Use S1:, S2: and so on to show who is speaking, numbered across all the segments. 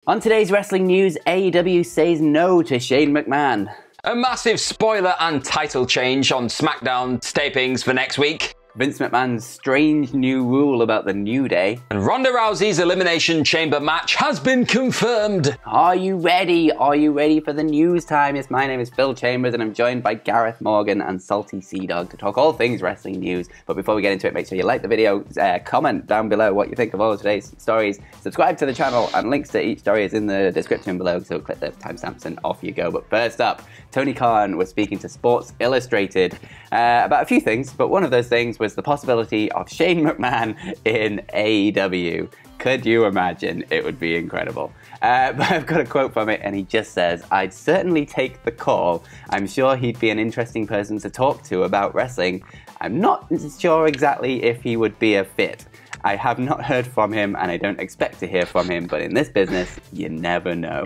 S1: On today's wrestling news, AEW says no to Shane McMahon.
S2: A massive spoiler and title change on SmackDown tapings for next week.
S1: Vince McMahon's strange new rule about the New Day.
S2: And Ronda Rousey's Elimination Chamber match has been confirmed.
S1: Are you ready? Are you ready for the news time? Yes, my name is Phil Chambers and I'm joined by Gareth Morgan and Salty Sea Dog to talk all things wrestling news. But before we get into it, make sure you like the video, comment down below what you think of all of today's stories, subscribe to the channel, and links to each story is in the description below, so click the timestamps and off you go. But first up, Tony Khan was speaking to Sports Illustrated about a few things, but one of those things was the possibility of Shane McMahon in AEW. Could you imagine? It would be incredible. But I've got a quote from it, and he just says, "I'd certainly take the call. I'm sure he'd be an interesting person to talk to about wrestling. I'm not sure exactly if he would be a fit. I have not heard from him, and I don't expect to hear from him, but in this business, you never know."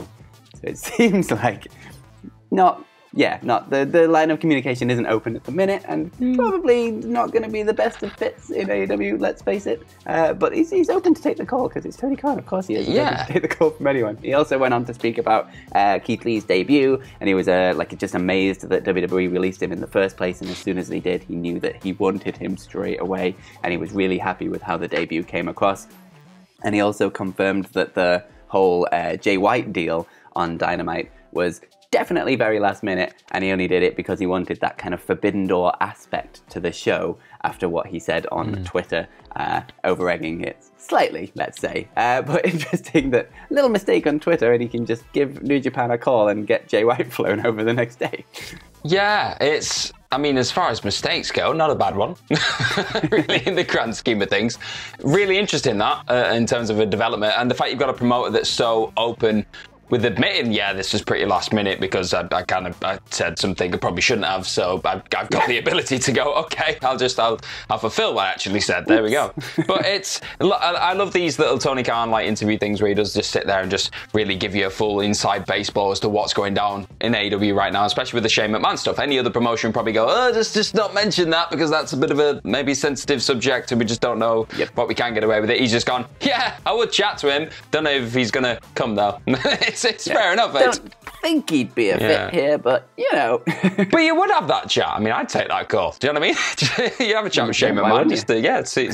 S1: So it seems like the line of communication isn't open at the minute, and probably not going to be the best of fits in AEW, let's face it. But he's open to take the call, because it's Tony Khan, of course he is. He's open to take the call from anyone. He also went on to speak about Keith Lee's debut, and he was just amazed that WWE released him in the first place, and as soon as they did, he knew that he wanted him straight away, and he was really happy with how the debut came across. And he also confirmed that the whole Jay White deal on Dynamite was definitely very last minute, and he only did it because he wanted that kind of forbidden door aspect to the show after what he said on Twitter, over-egging it slightly, let's say. But interesting that little mistake on Twitter and he can just give New Japan a call and get Jay White flown over the next day.
S2: Yeah, I mean, as far as mistakes go, not a bad one, really, in the grand scheme of things. Really interesting that, in terms of a development, and the fact you've got a promoter that's so open with admitting, yeah, this was pretty last minute because I said something I probably shouldn't have, so I've got the ability to go, okay, I'll fulfill what I actually said. There we go. But I love these little Tony Khan like interview things where he does just sit there and just really give you a full inside baseball as to what's going down in AEW right now, especially with the Shane McMahon stuff. Any other promotion probably go, oh, just not mention that because that's a bit of a maybe sensitive subject and we just don't know what we can get away with it. He's just gone, yeah, I would chat to him. Don't know if he's gonna come though. It's fair enough.
S1: I don't think he'd be a fit here, but you know.
S2: But you would have that chat. I mean, I'd take that call. Do you know what I mean? You have a chat with Shane McMahon, just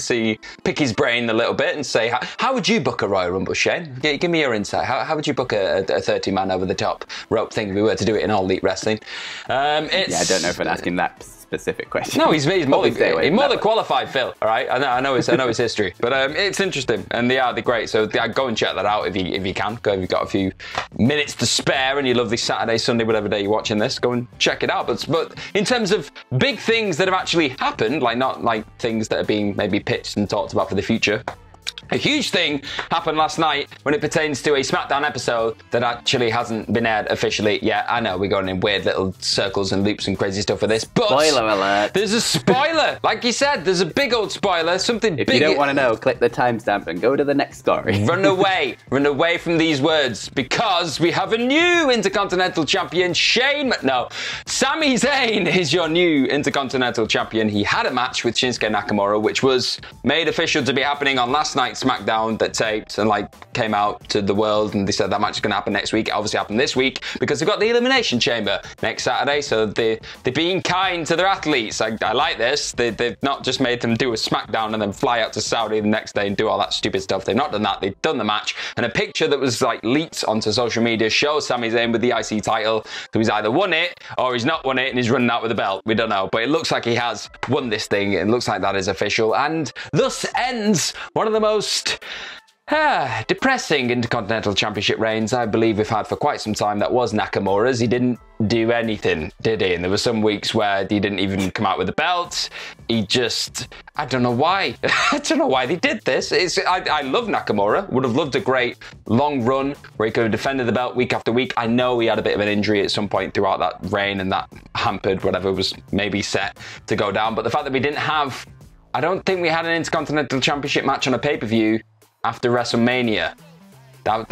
S2: to pick his brain a little bit and say, how would you book a Royal Rumble, Shane? Give me your insight. How would you book a 30-man over the top rope thing if we were to do it in All Elite Wrestling? I
S1: don't know if I'm asking that specific question.
S2: No, he's more than qualified, Phil. All right, I know his history, but it's interesting, and they're great. So go and check that out if you can. If you've got a few minutes to spare and you love this Saturday, Sunday, whatever day you're watching this, go and check it out. But in terms of big things that have actually happened, like not like things that are being maybe pitched and talked about for the future. A huge thing happened last night when it pertains to a SmackDown episode that actually hasn't been aired officially yet. I know we're going in weird little circles and loops and crazy stuff for this, but
S1: spoiler alert.
S2: There's a spoiler. Like you said, there's a big old spoiler. Something big.
S1: If you don't want to know, click the timestamp and go to the next story.
S2: Run away from these words because we have a new Intercontinental Champion, Sami Zayn is your new Intercontinental Champion. He had a match with Shinsuke Nakamura, which was made official to be happening on last night's SmackDown that taped and came out to the world, and they said that match is going to happen next week. It obviously happened this week because they've got the Elimination Chamber next Saturday, so they're being kind to their athletes. I like this. They've not just made them do a SmackDown and then fly out to Saudi the next day and do all that stupid stuff. They've not done that. They've done the match, and a picture that was leaked onto social media shows Sami Zayn with the IC title. So he's either won it or he's not won it and he's running out with the belt. We don't know, but it looks like he has won this thing. It looks like that is official, and thus ends one of the most depressing Intercontinental Championship reigns I believe we've had for quite some time. That was Nakamura's. He didn't do anything, did he? And there were some weeks where he didn't even come out with the belt. He just, I don't know why. I don't know why they did this. I love Nakamura. Would have loved a great long run where he could have defended the belt week after week. I know he had a bit of an injury at some point throughout that reign, and that hampered whatever was maybe set to go down. But the fact that we didn't have, I don't think we had an Intercontinental Championship match on a pay-per-view after WrestleMania. That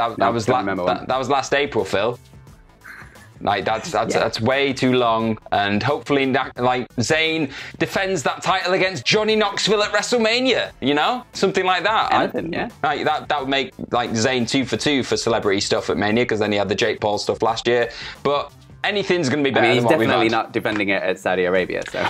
S2: was last April, Phil. Like that's way too long. And hopefully, like Zayn defends that title against Johnny Knoxville at WrestleMania. You know, something like that.
S1: Anything, yeah.
S2: Like that would make like Zayn 2 for 2 for celebrity stuff at Mania, because then he had the Jake Paul stuff last year. But anything's going to be better.
S1: He's
S2: than what
S1: definitely
S2: we've had.
S1: not defending it at Saudi Arabia, so.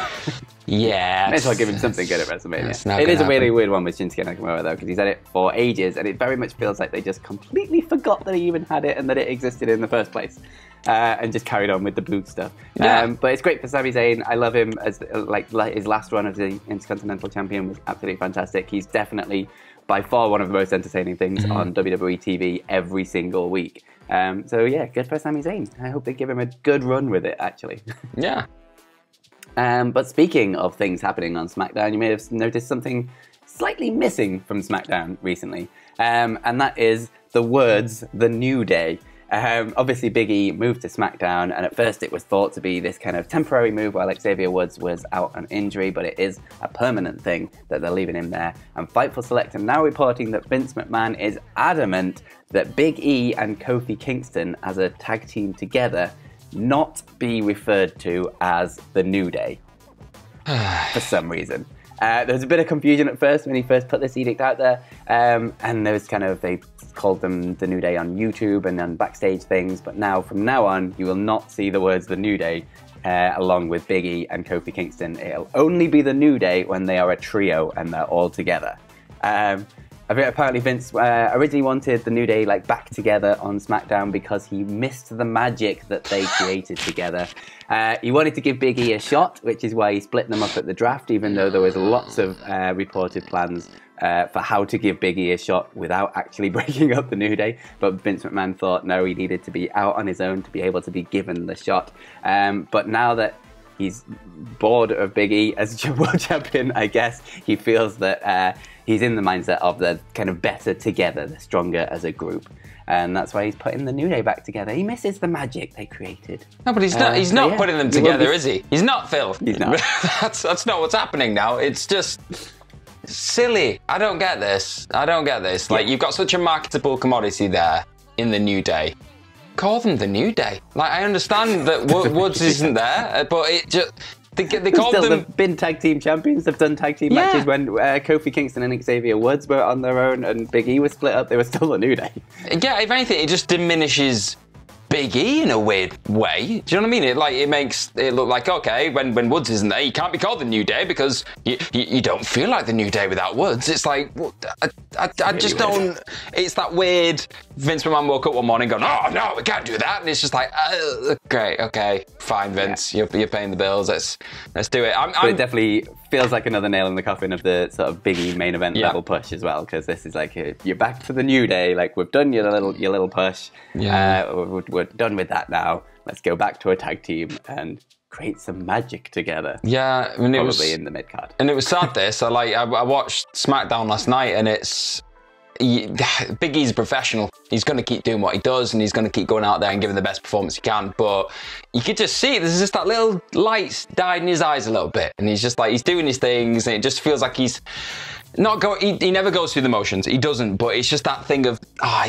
S2: Yeah.
S1: May as well give him something good at WrestleMania. It is a really weird one with Shinsuke Nakamura, though, because he's had it for ages, and it very much feels like they just completely forgot that he even had it and that it existed in the first place, and just carried on with the boot stuff.
S2: Yeah.
S1: But it's great for Sami Zayn. I love him as like his last run as the Intercontinental Champion was absolutely fantastic. He's definitely by far one of the most entertaining things on WWE TV every single week. So yeah, good for Sami Zayn. I hope they give him a good run with it, actually.
S2: Yeah.
S1: But speaking of things happening on SmackDown, you may have noticed something slightly missing from SmackDown recently, and that is the words "The New Day." Obviously, Big E moved to SmackDown, and at first it was thought to be this kind of temporary move while Xavier Woods was out on injury, but it is a permanent thing that they're leaving him there. And Fightful Select are now reporting that Vince McMahon is adamant that Big E and Kofi Kingston as a tag team together not be referred to as the New Day for some reason. There was a bit of confusion at first when he first put this edict out there, and there was they called them the New Day on YouTube and on backstage things, but now, from now on, you will not see the words the New Day along with Big E and Kofi Kingston. It'll only be the New Day when they are a trio and they're all together. Apparently Vince originally wanted the New Day back together on SmackDown because he missed the magic that they created together. He wanted to give Big E a shot, which is why he split them up at the draft, even though there was lots of reported plans for how to give Big E a shot without actually breaking up the New Day. But Vince McMahon thought, no, he needed to be out on his own to be able to be given the shot. But now that he's bored of Big E as world champion, I guess, he feels that he's in the mindset of the kind of better together, the stronger as a group. And that's why he's putting the New Day back together. He misses the magic they created.
S2: No, but he's not putting them together, is he? He's not, Phil.
S1: He's not.
S2: That's not what's happening now. It's just silly. I don't get this. Like, you've got such a marketable commodity there in the New Day. Call them the New Day. Like, I understand that Woods isn't there, but it just... They called them...
S1: They've been tag team champions. They've done tag team matches when Kofi Kingston and Xavier Woods were on their own and Big E was split up. They were still a New Day. Yeah,
S2: if anything, it just diminishes Big E in a weird way. Do you know what I mean? It makes it look like, okay, when Woods isn't there, you can't be called the New Day because you don't feel like the New Day without Woods. It's like, I just don't... It's that weird... Vince McMahon woke up one morning going, oh, no, we can't do that. And it's just like, okay, fine, Vince. You're paying the bills. Let's do it.
S1: But it definitely feels like another nail in the coffin of the sort of Big E main event level push as well, because this is like, you're back to the New Day. Like, we've done your little push. Yeah. We're done with that now. Let's go back to a tag team and create some magic together.
S2: Yeah, I mean,
S1: probably in the mid card.
S2: And it was sad. I watched SmackDown last night, and it's Big E's a professional. He's going to keep doing what he does, and he's going to keep going out there and giving the best performance he can. But you could just see there's just that little light died in his eyes a little bit, and he's just like, he's doing his things, and it just feels like he's not going. He never goes through the motions. He doesn't. But it's just that thing of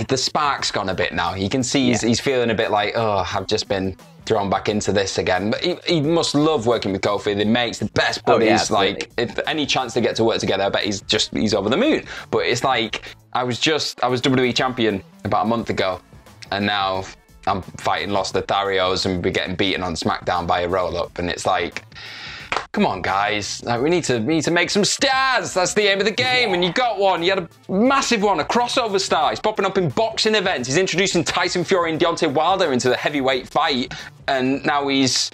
S2: the spark's gone a bit now. You can see he's feeling a bit like, I've just been thrown back into this again. But he must love working with Kofi. They makes the best buddies. Like, if any chance they get to work together, I bet he's over the moon. But it's like, I was WWE champion about a month ago, and now I'm fighting Los Lotharios and we're getting beaten on SmackDown by a roll-up, and it's like, come on, guys. Like, we need to make some stars. That's the aim of the game, and you got one. You had a massive one, a crossover star. He's popping up in boxing events. He's introducing Tyson Fury and Deontay Wilder into the heavyweight fight, and now he's...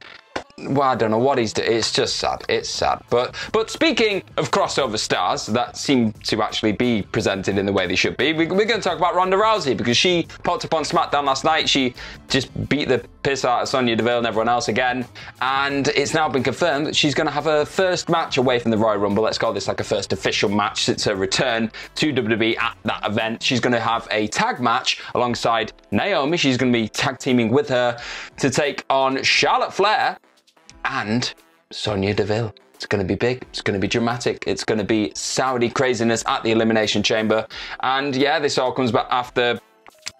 S2: Well, I don't know what he's doing. It's just sad. It's sad. But speaking of crossover stars that seem to actually be presented in the way they should be, we're going to talk about Ronda Rousey, because she popped up on SmackDown last night. She just beat the piss out of Sonya Deville and everyone else again. And it's now been confirmed that she's going to have her first match away from the Royal Rumble. Let's call this like a first official match since her return to WWE at that event. She's going to have a tag match alongside Naomi. She's going to be tag teaming with her to take on Charlotte Flair and Sonya Deville. It's going to be big. It's going to be dramatic. It's going to be Saudi craziness at the Elimination Chamber. And yeah, this all comes back after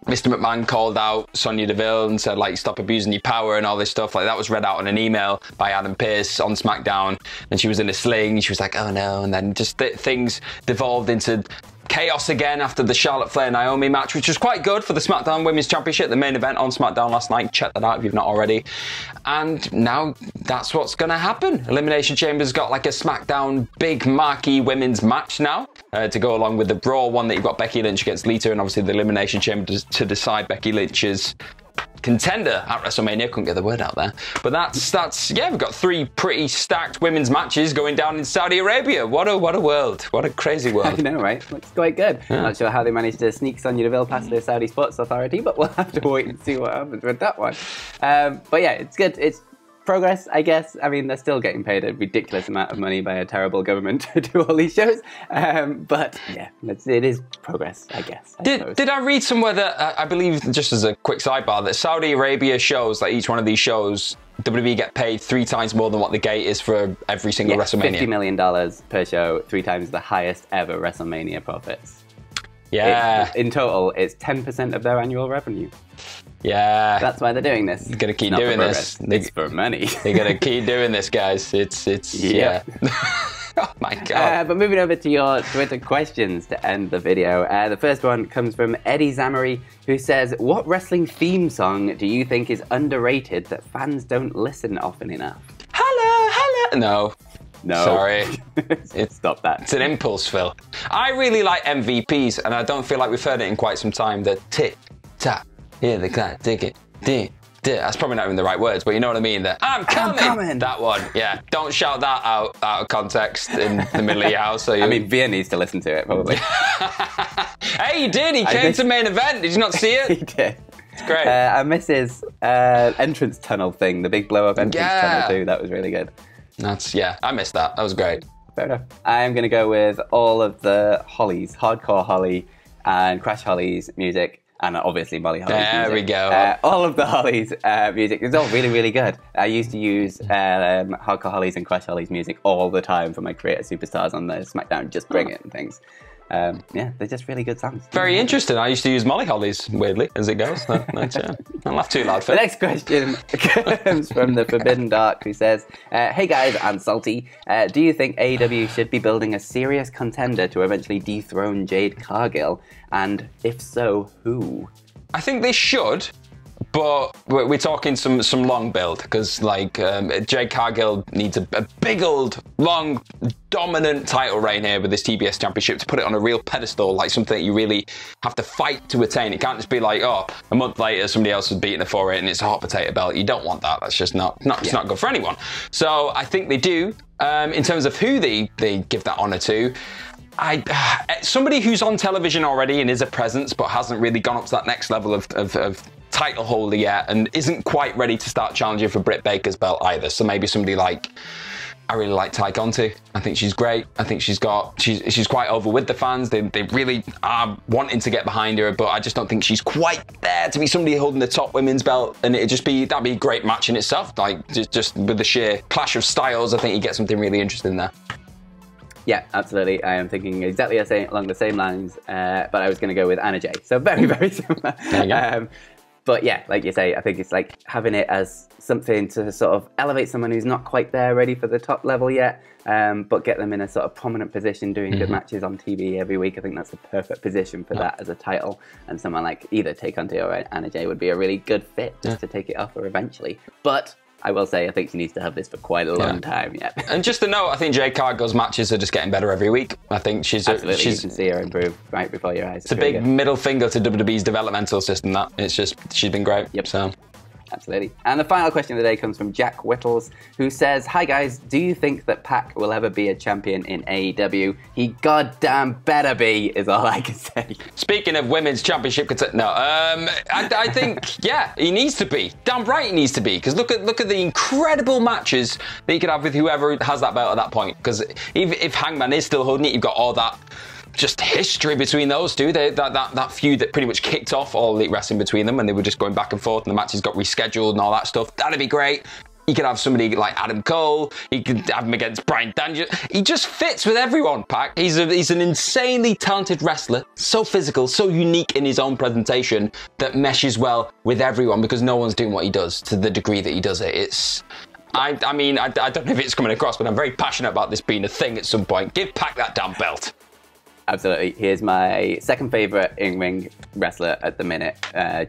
S2: Mr. McMahon called out Sonya Deville and said, like, stop abusing your power and all this stuff. Like, that was read out in an email by Adam Pearce on SmackDown. And she was in a sling. She was like, oh no. And then just things devolved into chaos again after the Charlotte Flair-Naomi match, which was quite good for the SmackDown Women's Championship, the main event on SmackDown last night. Check that out if you've not already. And now that's what's going to happen. Elimination Chamber's got like a SmackDown big marquee women's match now to go along with the Raw one that you've got Becky Lynch against Lita, and obviously the Elimination Chamber to decide Becky Lynch's contender at WrestleMania. Couldn't get the word out there. But that's yeah, we've got 3 pretty stacked women's matches going down in Saudi Arabia. What a world. What a crazy world.
S1: I know, right? Looks quite good. Yeah. Not sure how they managed to sneak Sonya Deville past the Saudi Sports Authority, but we'll have to wait and see what happens with that one. But yeah, it's good. It's progress, I guess. I mean, they're still getting paid a ridiculous amount of money by a terrible government to do all these shows. But yeah, it is progress, I guess.
S2: Did I read somewhere that, I believe, just as a quick sidebar, that Saudi Arabia shows, like each one of these shows, WWE get paid 3 times more than what the gate is for every single WrestleMania?
S1: $50 million per show, 3 times the highest ever WrestleMania profits.
S2: Yeah.
S1: In total, it's 10% of their annual revenue.
S2: Yeah.
S1: That's why they're doing this.
S2: They're going to keep doing this.
S1: It's for money.
S2: They're going to keep doing this, guys. It's yeah. Oh my God.
S1: But moving over to your Twitter questions to end the video. The first one comes from Eddie Zamory, who says, what wrestling theme song do you think is underrated that fans don't listen often enough?
S2: Holla. No. Sorry.
S1: Stop that.
S2: It's an impulse, Phil. I really like MVPs, and I don't feel like we've heard it in quite some time. The tick, tap, hear the clap, dig it, dig. That's probably not even the right words, but you know what I mean. The I'm coming. That one, yeah. Don't shout that out of context in the middle of your house. So
S1: I mean, Via needs to listen to it, probably.
S2: Hey, he did. He came to main event. Did you not see it?
S1: He did.
S2: It's great.
S1: I miss his entrance tunnel thing, the big blow-up entrance tunnel too. That was really good.
S2: I missed that. That was great.
S1: Fair enough. I'm going to go with all of the Hollies, Hardcore Holly and Crash Holly's music, and obviously Molly Holly's music.
S2: There we go.
S1: All of the Hollies music is all really, really good. I used to use Hardcore Holly's and Crash Holly's music all the time for my Creator Superstars on the SmackDown Just Bring It and things. Yeah, they're just really good songs.
S2: Very interesting. I used to use Molly Holly's, weirdly, as it goes. Don't laugh too loud, Phil.
S1: The next question comes from the Forbidden Dark, who says, hey guys, and Salty, do you think AEW should be building a serious contender to eventually dethrone Jade Cargill? And if so, who?
S2: I think they should. But we're talking some long build, because like Jade Cargill needs a big old, long, dominant title reign here with this TBS Championship to put it on a real pedestal, like something that you really have to fight to attain. It can't just be like, oh, a month later somebody else is beating her for it and it's a hot potato belt. You don't want that. That's just not good for anyone. So I think they do. In terms of who they give that honor to, somebody who's on television already and is a presence but hasn't really gone up to that next level of title holder yet and isn't quite ready to start challenging for Britt Baker's belt either. So maybe somebody like, I really like Ty Conti. I think she's great. I think she's quite over with the fans. They really are wanting to get behind her, but I just don't think she's quite there to be somebody holding the top women's belt. And that'd be a great match in itself. Like just with the sheer clash of styles, I think you get something really interesting there.
S1: Yeah, absolutely. I am thinking exactly along the same lines, but I was going to go with Anna Jay. So very, very similar.
S2: There you go.
S1: But yeah, like you say, I think it's like having it as something to sort of elevate someone who's not quite there, ready for the top level yet, but get them in a sort of prominent position doing good matches on TV every week. I think that's the perfect position for that as a title. And someone like either Tay Conti or Anna Jay would be a really good fit just to take it off her eventually. But I will say, I think she needs to have this for quite a long time yet.
S2: And just to note, I think Jade Cargill's matches are just getting better every week. I think she's
S1: you can see her improve right before your eyes.
S2: It's a big middle finger to WWE's developmental system. That it's just she's been great.
S1: Yep.
S2: So.
S1: Absolutely. And the final question of the day comes from Jack Whittles, who says, hi guys, do you think that Pac will ever be a champion in AEW? He goddamn better be, is all I can say.
S2: Speaking of women's championship, I think, yeah, he needs to be. Damn right he needs to be, because look at the incredible matches that you could have with whoever has that belt at that point. Because if Hangman is still holding it, you've got all that just history between those two. That feud that pretty much kicked off all Elite Wrestling between them, and they were just going back and forth, and the matches got rescheduled and all that stuff. That'd be great. He could have somebody like Adam Cole. He could have him against Bryan Danielson. He just fits with everyone, Pac. He's an insanely talented wrestler, so physical, so unique in his own presentation that meshes well with everyone because no one's doing what he does to the degree that he does it. I mean, I don't know if it's coming across, but I'm very passionate about this being a thing at some point. Give Pac that damn belt.
S1: Absolutely. He is my second favourite in-ring wrestler at the minute,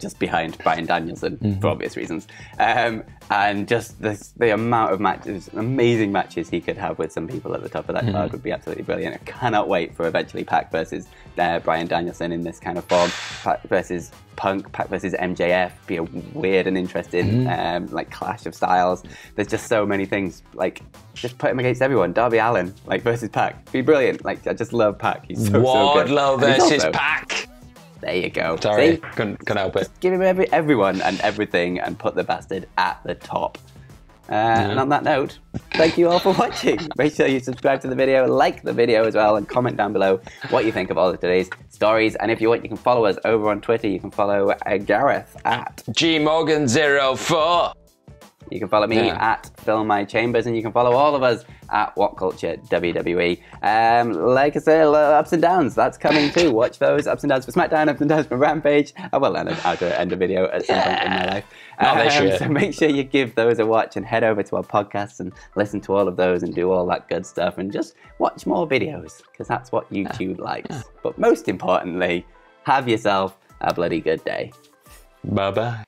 S1: just behind Bryan Danielson, for obvious reasons. And just the amount of matches, amazing matches he could have with some people at the top of that card would be absolutely brilliant. I cannot wait for eventually Pac versus Bryan Danielson in this kind of form. Pac versus Punk, Pac versus MJF, be a weird and interesting like clash of styles. There's just so many things. Like, just put him against everyone. Darby Allin, like, versus Pac, be brilliant. Like, I just love Pac. He's so good.
S2: Wardlow versus Pac.
S1: There you go.
S2: Sorry,
S1: See?
S2: couldn't help it.
S1: Just give him everyone and everything and put the bastard at the top. And on that note, thank you all for watching. Make sure you subscribe to the video, like the video as well, and comment down below what you think of all of today's stories. And if you want, you can follow us over on Twitter. You can follow Gareth at
S2: GMorgan04.
S1: You can follow me at Fill My Chambers, and you can follow all of us at WhatCulture WWE. Like I said, ups and downs, that's coming too. Watch those ups and downs for SmackDown, ups and downs for Rampage. I will end a video at some point in my life. So make sure you give those a watch and head over to our podcasts and listen to all of those and do all that good stuff and just watch more videos because that's what YouTube likes. But most importantly, have yourself a bloody good day.
S2: Bye-bye.